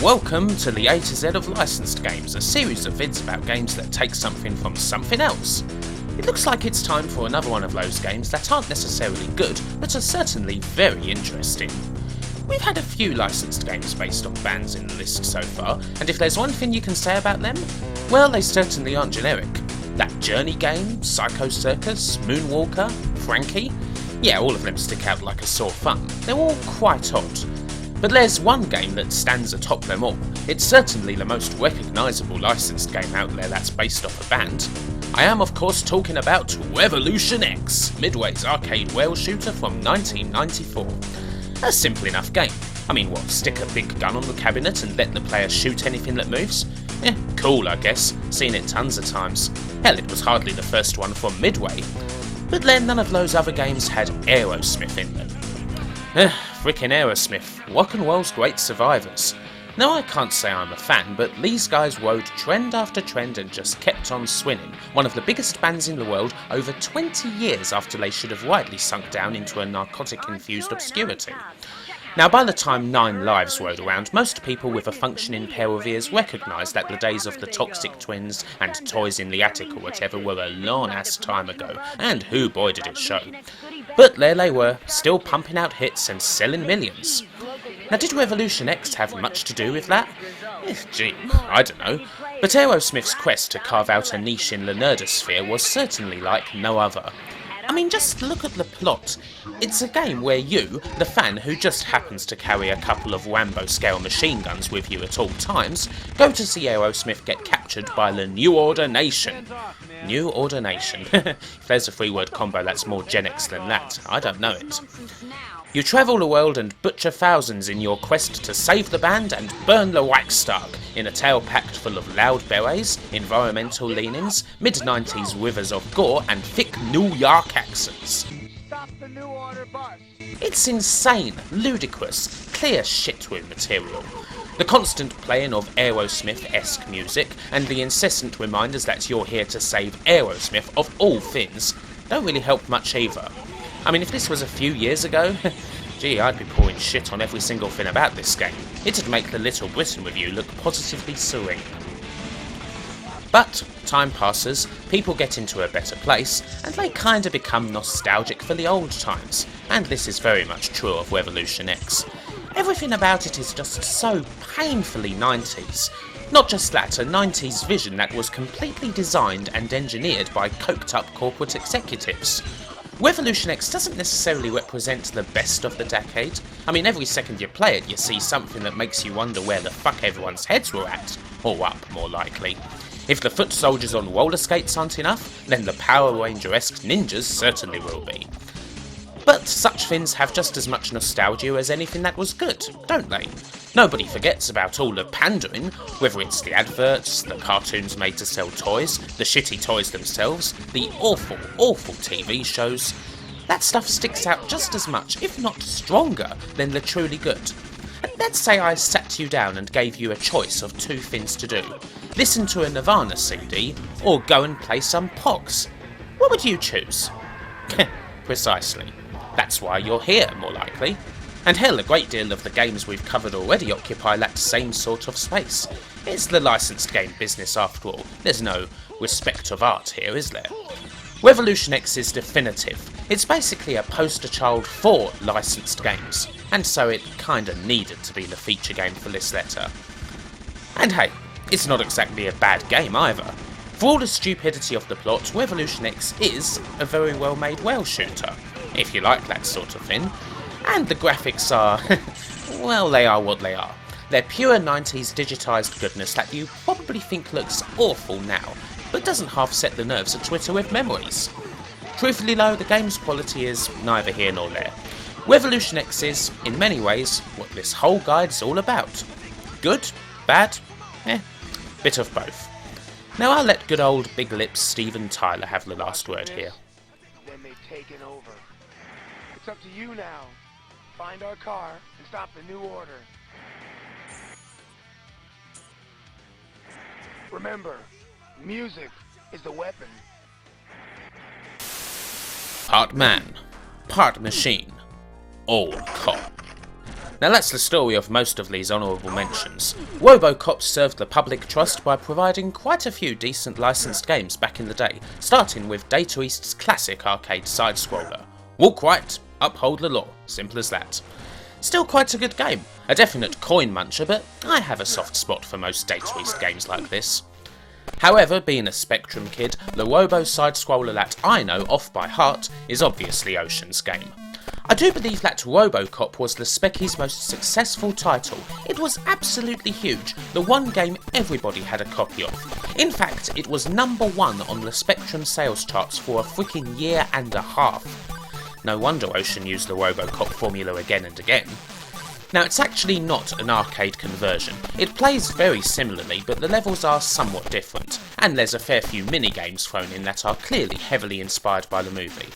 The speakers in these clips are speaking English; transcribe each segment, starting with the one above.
Welcome to the A to Z of licensed games, a series of vids about games that take something from something else. It looks like it's time for another one of those games that aren't necessarily good, but are certainly very interesting. We've had a few licensed games based on bands in the list so far, and if there's one thing you can say about them, well, they certainly aren't generic. That Journey game, Psycho Circus, Moonwalker, Frankie, yeah, all of them stick out like a sore thumb. They're all quite odd. But there's one game that stands atop them all. It's certainly the most recognisable licensed game out there that's based off a band. I am of course talking about Revolution X, Midway's arcade whale shooter from 1994. A simple enough game. I mean what, stick a big gun on the cabinet and let the player shoot anything that moves? Cool I guess, seen it tons of times. Hell, it was hardly the first one from Midway. But then none of those other games had Aerosmith in them. Frickin' Aerosmith, rock and roll's great survivors. Now I can't say I'm a fan, but these guys rode trend after trend and just kept on swinging, one of the biggest bands in the world over 20 years after they should have rightly sunk down into a narcotic-infused obscurity. Now by the time 9 Lives rolled around, most people with a functioning pair of ears recognised that the days of the Toxic Twins and Toys in the Attic or whatever were a long ass time ago, and who boy did it show. But there they were, still pumping out hits and selling millions. Now did Revolution X have much to do with that? Gee, I don't know. But Aerosmith's quest to carve out a niche in the nerdosphere was certainly like no other. I mean, just look at the plot. It's a game where you, the fan who just happens to carry a couple of Rambo-scale machine guns with you at all times, go to see Aerosmith get captured by the New Order Nation. New Order Nation. If there's a 3-word combo that's more Gen X than that, I don't know it. You travel the world and butcher thousands in your quest to save the band and burn the Reichstag in a tale packed full of loud berets, environmental leanings, mid-90s rivers of gore and thick New York accents. Stop the New Order bus. It's insane, ludicrous, clear shit-room material. The constant playing of Aerosmith-esque music and the incessant reminders that you're here to save Aerosmith of all things don't really help much either. I mean, if this was a few years ago, gee, I'd be pouring shit on every single thing about this game. It'd make the Little Britain review look positively serene. But time passes, people get into a better place, and they kinda become nostalgic for the old times, and this is very much true of Revolution X. Everything about it is just so painfully 90s. Not just that, a 90s vision that was completely designed and engineered by coked up corporate executives. Revolution X doesn't necessarily represent the best of the decade. I mean, every second you play it, you see something that makes you wonder where the fuck everyone's heads were at. Or up, more likely. If the foot soldiers on roller skates aren't enough, then the Power Ranger-esque ninjas certainly will be. But such things have just as much nostalgia as anything that was good, don't they? Nobody forgets about all the pandering, whether it's the adverts, the cartoons made to sell toys, the shitty toys themselves, the awful, awful TV shows. That stuff sticks out just as much, if not stronger, than the truly good. And let's say I sat you down and gave you a choice of 2 things to do. Listen to a Nirvana CD, or go and play some Pogs. What would you choose? Precisely. That's why you're here, more likely. And hell, a great deal of the games we've covered already occupy that same sort of space. It's the licensed game business after all. There's no respect of art here, is there? Revolution X is definitive. It's basically a poster child for licensed games, and so it kinda needed to be the feature game for this letter. And hey, it's not exactly a bad game either. For all the stupidity of the plot, Revolution X is a very well made whale shooter, if you like that sort of thing. And the graphics are, well, they are what they are. They're pure 90s digitised goodness that you probably think looks awful now, but doesn't half set the nerves of Twitter with memories. Truthfully though, the game's quality is neither here nor there. Revolution X is, in many ways, what this whole guide's all about. Good? Bad? Bit of both. Now I'll let good old Big Lips Steven Tyler have the last word here. Then they've taken over. It's up to you now. Find our car and stop the New Order. Remember, music is the weapon. Part man, part machine, all cop. Now that's the story of most of these honourable mentions. Robocop served the public trust by providing quite a few decent licensed games back in the day, starting with Data East's classic arcade side-scroller. Walk right, uphold the law, simple as that. Still quite a good game, a definite coin muncher, but I have a soft spot for most Data East games like this. However, being a Spectrum kid, the Robo side-scroller that I know off by heart is obviously Ocean's game. I do believe that Robocop was the Specky's most successful title. It was absolutely huge, the one game everybody had a copy of. In fact, it was #1 on the Spectrum sales charts for a freaking year and a half. No wonder Ocean used the Robocop formula again and again. Now, it's actually not an arcade conversion. It plays very similarly, but the levels are somewhat different, and there's a fair few mini-games thrown in that are clearly heavily inspired by the movie.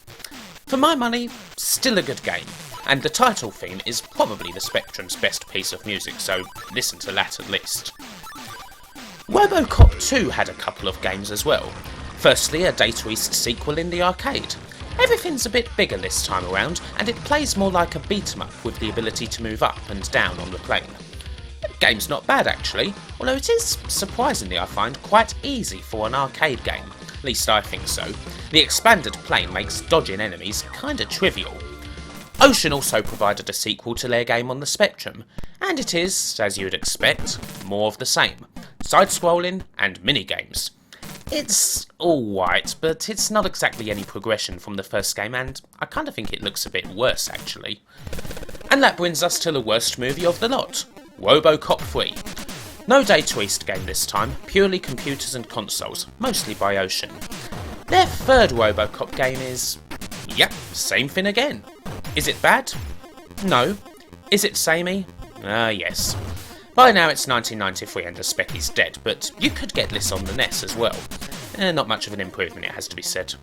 For my money, still a good game, and the title theme is probably the Spectrum's best piece of music, so listen to that at least. Robocop 2 had a couple of games as well. Firstly, a Data East sequel in the arcade. Everything's a bit bigger this time around, and it plays more like a beat-em-up with the ability to move up and down on the plane. The game's not bad actually, although it is, surprisingly I find, quite easy for an arcade game. At least I think so. The expanded plane makes dodging enemies kinda trivial. Ocean also provided a sequel to their game on the Spectrum, and it is, as you'd expect, more of the same. Side-scrolling and mini-games. It's alright, but it's not exactly any progression from the first game, and I kinda think it looks a bit worse actually. And that brings us to the worst movie of the lot, Robocop 3. No Data East game this time, purely computers and consoles, mostly by Ocean. Their third Robocop game is... yep, same thing again. Is it bad? No. Is it samey? Yes. By now it's 1993 and the spec is dead, but you could get this on the NES as well. Not much of an improvement, it has to be said.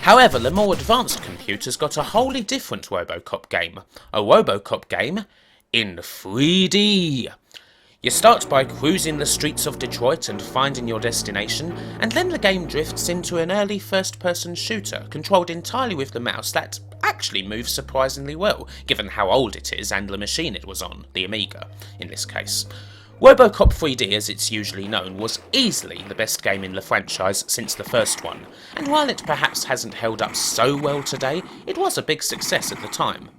However, the more advanced computers got a wholly different Robocop game. A Robocop game in 3D. You start by cruising the streets of Detroit and finding your destination, and then the game drifts into an early first-person shooter, controlled entirely with the mouse that actually moves surprisingly well, given how old it is and the machine it was on, the Amiga, in this case. Robocop 3D, as it's usually known, was easily the best game in the franchise since the first one, and while it perhaps hasn't held up so well today, it was a big success at the time.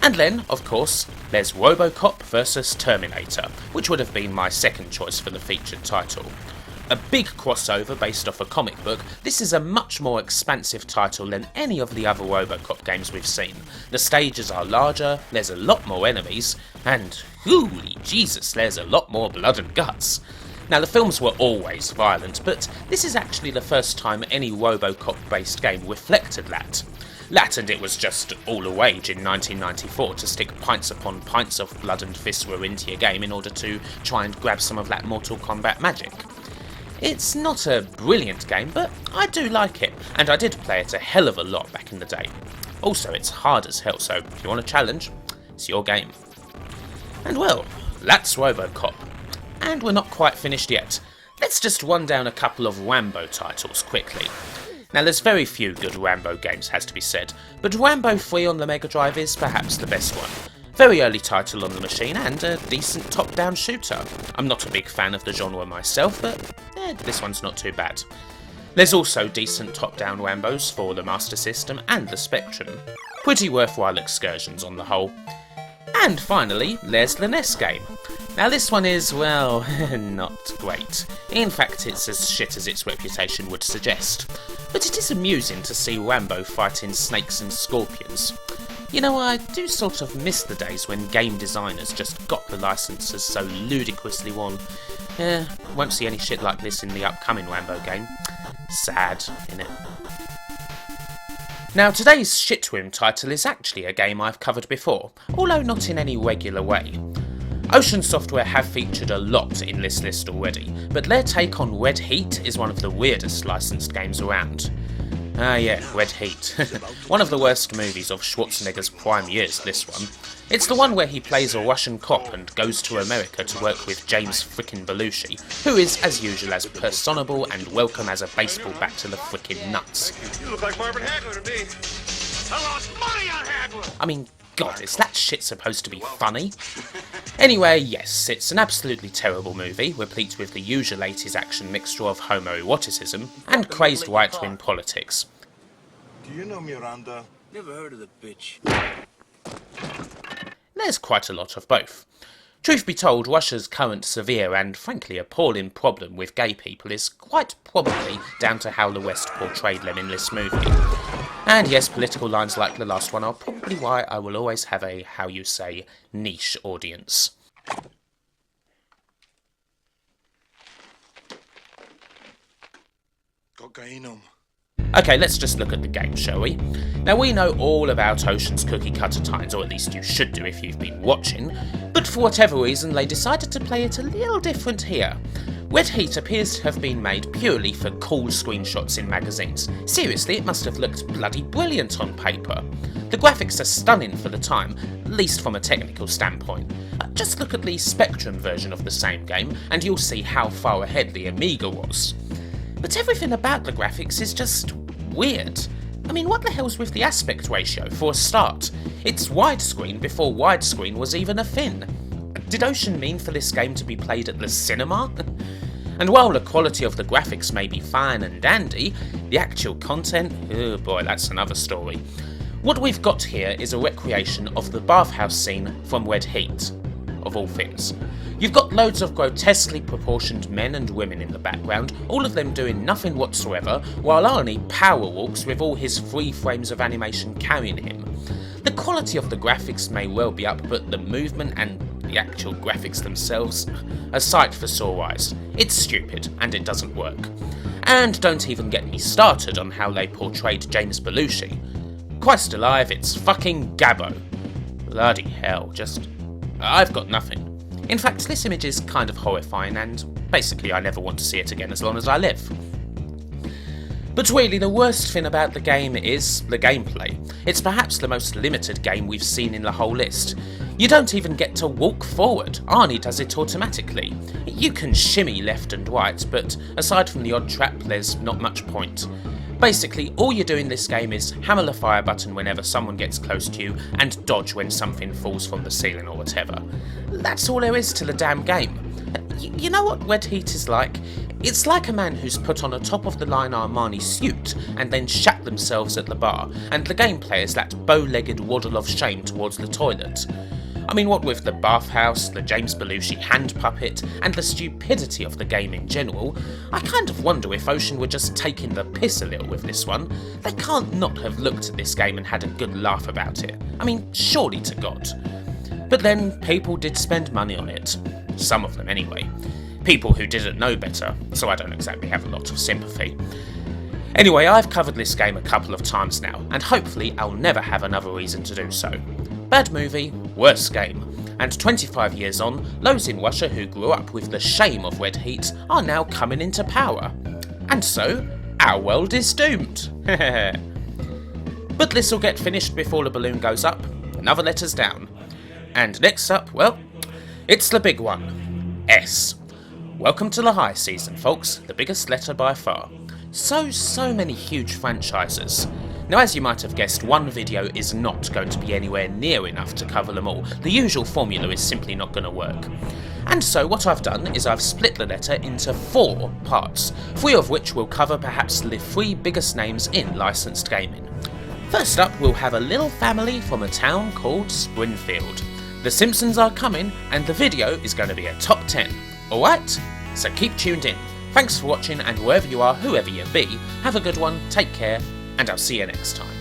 And then, of course, there's Robocop vs Terminator, which would have been my second choice for the featured title. A big crossover based off a comic book, this is a much more expansive title than any of the other Robocop games we've seen. The stages are larger, there's a lot more enemies, and holy Jesus, there's a lot more blood and guts. Now, the films were always violent, but this is actually the first time any Robocop-based game reflected that. That and it was just all the rage in 1994 to stick pints upon pints of blood and viscera into your game in order to try and grab some of that Mortal Kombat magic. It's not a brilliant game, but I do like it, and I did play it a hell of a lot back in the day. Also, it's hard as hell, so if you want a challenge, it's your game. And well, that's Robocop. And we're not quite finished yet. Let's just run down a couple of Rambo titles quickly. Now, there's very few good Rambo games, has to be said, but Rambo 3 on the Mega Drive is perhaps the best one. Very early title on the machine and a decent top-down shooter. I'm not a big fan of the genre myself, but this one's not too bad. There's also decent top-down Rambos for the Master System and the Spectrum. Pretty worthwhile excursions on the whole. And finally, there's the NES game. Now this one is, well, not great. In fact, it's as shit as its reputation would suggest. But it is amusing to see Rambo fighting snakes and scorpions. You know, I do sort of miss the days when game designers just got the licenses so ludicrously wrong. Won't see any shit like this in the upcoming Rambo game. Sad, innit? Now, today's shitwim title is actually a game I've covered before, although not in any regular way. Ocean Software have featured a lot in this list already, but their take on Red Heat is one of the weirdest licensed games around. Ah yeah, Red Heat. One of the worst movies of Schwarzenegger's prime years, this one. It's the one where he plays a Russian cop and goes to America to work with James frickin' Belushi, who is, as usual, as personable and welcome as a baseball bat to the frickin' nuts. You look like Marvin Hagler to me. I lost money on Hagler! I mean, God, is that shit supposed to be funny? Anyway, yes, it's an absolutely terrible movie, replete with the usual 80s action mixture of homoeroticism and crazed right-wing politics. Do you know Miranda? Never heard of the bitch. There's quite a lot of both. Truth be told, Russia's current severe and frankly appalling problem with gay people is quite probably down to how the West portrayed them in this movie. And yes, political lines like the last one are probably why I will always have a, how you say, niche audience. Cocainum. Okay, let's just look at the game, shall we? Now, we know all about Ocean's cookie cutter times, or at least you should do if you've been watching, but for whatever reason they decided to play it a little different here. Red Heat appears to have been made purely for cool screenshots in magazines. Seriously, it must have looked bloody brilliant on paper. The graphics are stunning for the time, at least from a technical standpoint. Just look at the Spectrum version of the same game, and you'll see how far ahead the Amiga was. But everything about the graphics is just weird. I mean, what the hell's with the aspect ratio, for a start? It's widescreen before widescreen was even a thing. Did Ocean mean for this game to be played at the cinema? And while the quality of the graphics may be fine and dandy, the actual content, oh boy, that's another story. What we've got here is a recreation of the bathhouse scene from Red Heat, of all things. You've got loads of grotesquely proportioned men and women in the background, all of them doing nothing whatsoever, while Arnie power walks with all his 3 frames of animation carrying him. The quality of the graphics may well be up, but the movement and the actual graphics themselves, a sight for sore eyes. It's stupid, and it doesn't work. And don't even get me started on how they portrayed James Belushi. Christ alive, it's fucking Gabbo. Bloody hell, I've got nothing. In fact, this image is kind of horrifying, and basically I never want to see it again as long as I live. But really, the worst thing about the game is the gameplay. It's perhaps the most limited game we've seen in the whole list. You don't even get to walk forward, Arnie does it automatically. You can shimmy left and right, but aside from the odd trap, there's not much point. Basically, all you do in this game is hammer the fire button whenever someone gets close to you, and dodge when something falls from the ceiling or whatever. That's all there is to the damn game. You know what Red Heat is like? It's like a man who's put on a top-of-the-line Armani suit and then shat themselves at the bar, and the gameplay is that bow-legged waddle of shame towards the toilet. I mean, what with the bathhouse, the James Belushi hand puppet, and the stupidity of the game in general, I kind of wonder if Ocean were just taking the piss a little with this one. They can't not have looked at this game and had a good laugh about it. I mean, surely to God. But then, people did spend money on it. Some of them anyway. People who didn't know better, so I don't exactly have a lot of sympathy. Anyway, I've covered this game a couple of times now, and hopefully I'll never have another reason to do so. Bad movie, worst game. And 25 years on, those in Russia who grew up with the shame of Red Heat are now coming into power. And so, our world is doomed. But this'll get finished before the balloon goes up. Another letter's down. And next up, well, it's the big one. S. Welcome to the high season, folks. The biggest letter by far. So many huge franchises. Now, as you might have guessed, one video is not going to be anywhere near enough to cover them all. The usual formula is simply not going to work. And so what I've done is I've split the letter into 4 parts, 3 of which will cover perhaps the 3 biggest names in licensed gaming. First up, we'll have a little family from a town called Springfield. The Simpsons are coming, and the video is going to be a top 10. Alright? So keep tuned in. Thanks for watching, and wherever you are, whoever you be, have a good one, take care, and I'll see you next time.